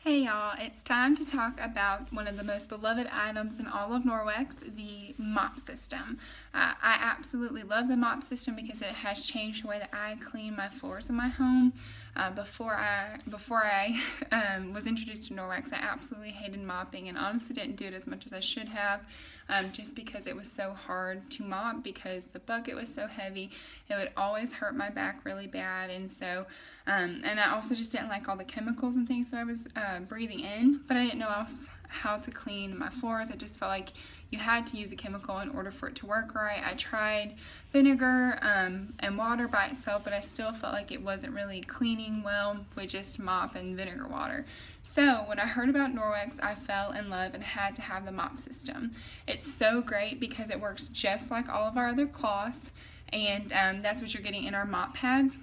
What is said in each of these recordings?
Hey y'all, it's time to talk about one of the most beloved items in all of Norwex, the mop system. I absolutely love the mop system because it has changed the way that I clean my floors in my home. Before I was introduced to Norwex, I absolutely hated mopping and honestly didn't do it as much as I should have, just because it was so hard to mop because the bucket was so heavy. It would always hurt my back really bad, and so and I also just didn't like all the chemicals and things that I was breathing in, but I didn't know how to clean my floors. I just felt like you had to use a chemical in order for it to work right. I tried vinegar and water by itself, but I still felt like it wasn't really cleaning well with just mop and vinegar water. So when I heard about Norwex, I fell in love and had to have the mop system. It's so great because it works just like all of our other cloths, and that's what you're getting in our mop pads.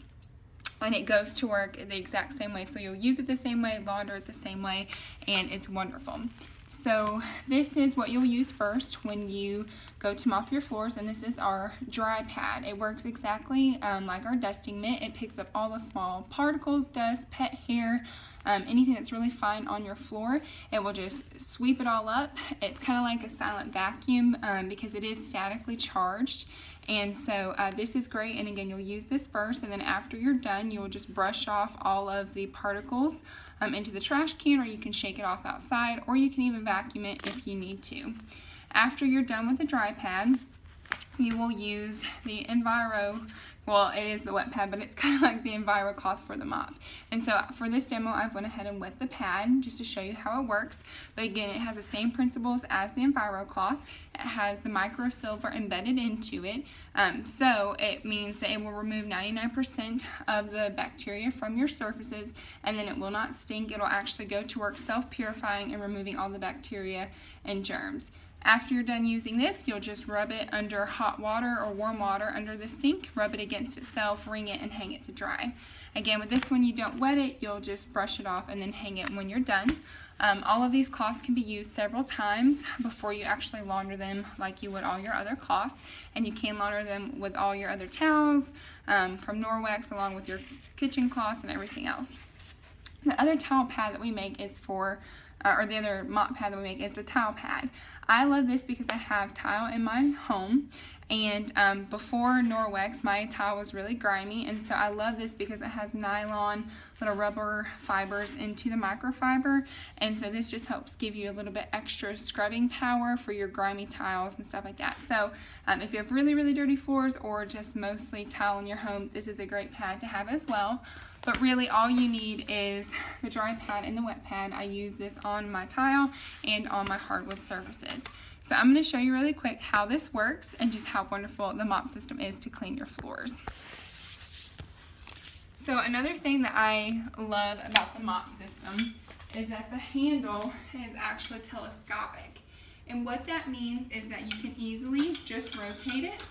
And it goes to work the exact same way. So you'll use it the same way, launder it the same way, and it's wonderful. So this is what you'll use first when you go to mop your floors, and this is our dry pad. It works exactly like our dusting mitt. It picks up all the small particles, dust, pet hair, anything that's really fine on your floor. It will just sweep it all up. It's kind of like a silent vacuum because it is statically charged. And so this is great, and again, you'll use this first, and then after you're done, you'll just brush off all of the particles into the trash can, or you can shake it off outside, or you can even vacuum it if you need to. After you're done with the dry pad, you will use the well, it is the wet pad, but it's kind of like the Enviro cloth for the mop. And so for this demo, I've went ahead and wet the pad just to show you how it works. But again, it has the same principles as the Enviro cloth. It has the micro silver embedded into it. So it means that it will remove 99% of the bacteria from your surfaces, and then it will not stink. It'll actually go to work self-purifying and removing all the bacteria and germs. After you're done using this, you'll just rub it under hot water or warm water under the sink, rub it against itself, wring it, and hang it to dry. Again, with this one, you don't wet it, you'll just brush it off and then hang it when you're done. All of these cloths can be used several times before you actually launder them like you would all your other cloths, and you can launder them with all your other towels from Norwex, along with your kitchen cloths and everything else. The other towel pad that we make is the other mop pad that we make is the tile pad. I love this because I have tile in my home, and before Norwex, my tile was really grimy, and so I love this because it has nylon little rubber fibers into the microfiber, and so this just helps give you a little bit extra scrubbing power for your grimy tiles and stuff like that. So if you have really, really dirty floors or just mostly tile in your home, this is a great pad to have as well. But really all you need is the dry pad and the wet pad. I use this on my tile and on my hardwood surfaces. So I'm going to show you really quick how this works and just how wonderful the mop system is to clean your floors. So another thing that I love about the mop system is that the handle is actually telescopic. And what that means is that you can easily just rotate it,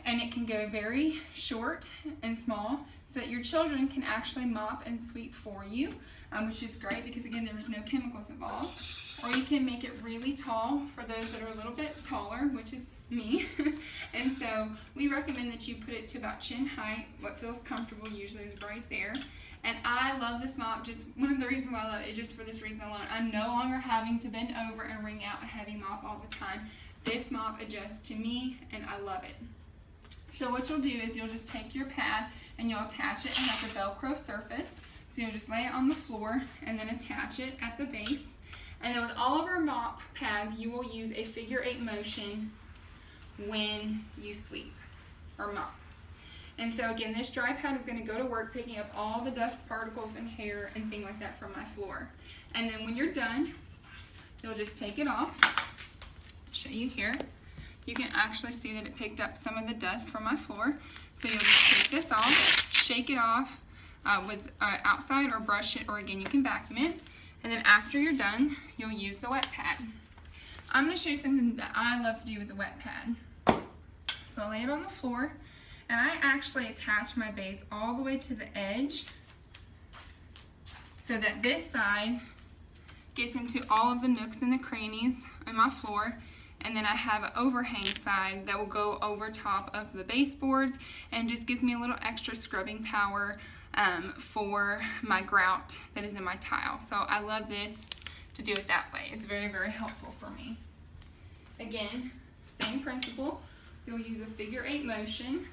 and it can go very short and small so that your children can actually mop and sweep for you, which is great because again, there's no chemicals involved. Or you can make it really tall for those that are a little bit taller, which is me. And so we recommend that you put it to about chin height. What feels comfortable usually is right there. And I love this mop. Just one of the reasons why I love it is just for this reason alone. I'm no longer having to bend over and wring out a heavy mop all the time. This mop adjusts to me, and I love it. So what you'll do is you'll just take your pad and you'll attach it. It has a Velcro surface. So you'll just lay it on the floor and then attach it at the base. And then with all of our mop pads, you will use a figure-8 motion when you sweep or mop. And so again, this dry pad is going to go to work picking up all the dust particles and hair and things like that from my floor. And then when you're done, you'll just take it off. I'll show you here. You can actually see that it picked up some of the dust from my floor. So you'll just take this off, shake it off with outside, or brush it, or again, you can vacuum it. And then after you're done, you'll use the wet pad. I'm going to show you something that I love to do with the wet pad. So I lay it on the floor, and I actually attach my base all the way to the edge so that this side gets into all of the nooks and the crannies in my floor. And then I have an overhang side that will go over top of the baseboards and just gives me a little extra scrubbing power for my grout that is in my tile. So I love this to do it that way. It's very, very helpful for me. Again, same principle. You'll use a figure 8 motion,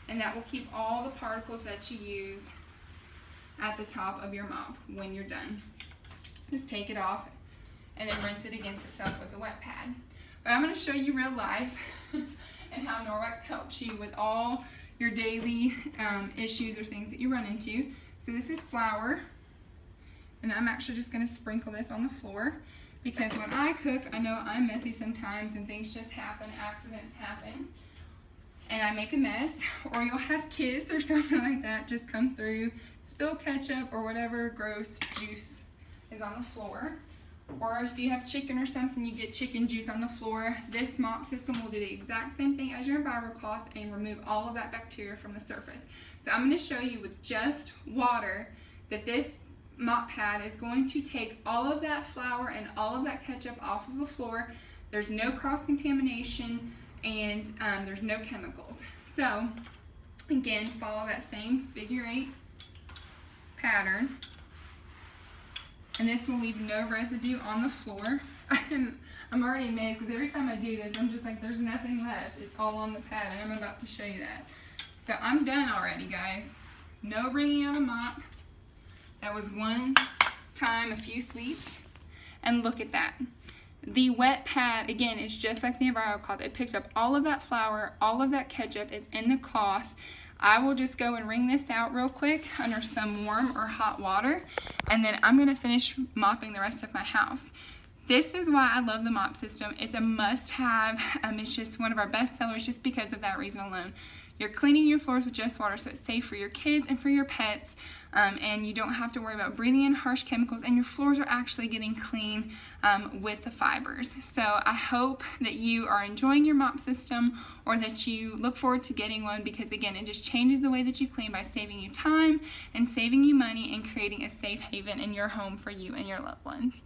and that will keep all the particles that you use at the top of your mop when you're done. Just take it off and then rinse it against itself with a wet pad. But I'm going to show you real life and how Norwex helps you with all your daily issues or things that you run into. So this is flour, and I'm actually just going to sprinkle this on the floor because when I cook, I know I'm messy sometimes and things just happen, accidents happen, and I make a mess, or you'll have kids or something like that just come through, spill ketchup or whatever gross juice is on the floor. Or if you have chicken or something, you get chicken juice on the floor. This mop system will do the exact same thing as your EnviroCloth and remove all of that bacteria from the surface. So I'm going to show you with just water that this mop pad is going to take all of that flour and all of that ketchup off of the floor. There's no cross-contamination, and there's no chemicals. So again, follow that same figure 8 pattern. And this will leave no residue on the floor. I'm already amazed because every time I do this, I'm just like, there's nothing left. It's all on the pad, and I'm about to show you that. So I'm done already, guys. No wringing out a mop. That was one time, a few sweeps. And look at that. The wet pad, again, is just like the EnviroCloth. It picked up all of that flour, all of that ketchup. It's in the cloth. I will just go and wring this out real quick under some warm or hot water, and then I'm going to finish mopping the rest of my house. This is why I love the mop system. It's a must-have. It's just one of our best sellers just because of that reason alone. You're cleaning your floors with just water, so it's safe for your kids and for your pets, and you don't have to worry about breathing in harsh chemicals, and your floors are actually getting clean with the fibers. So I hope that you are enjoying your mop system, or that you look forward to getting one, because again, it just changes the way that you clean by saving you time and saving you money and creating a safe haven in your home for you and your loved ones.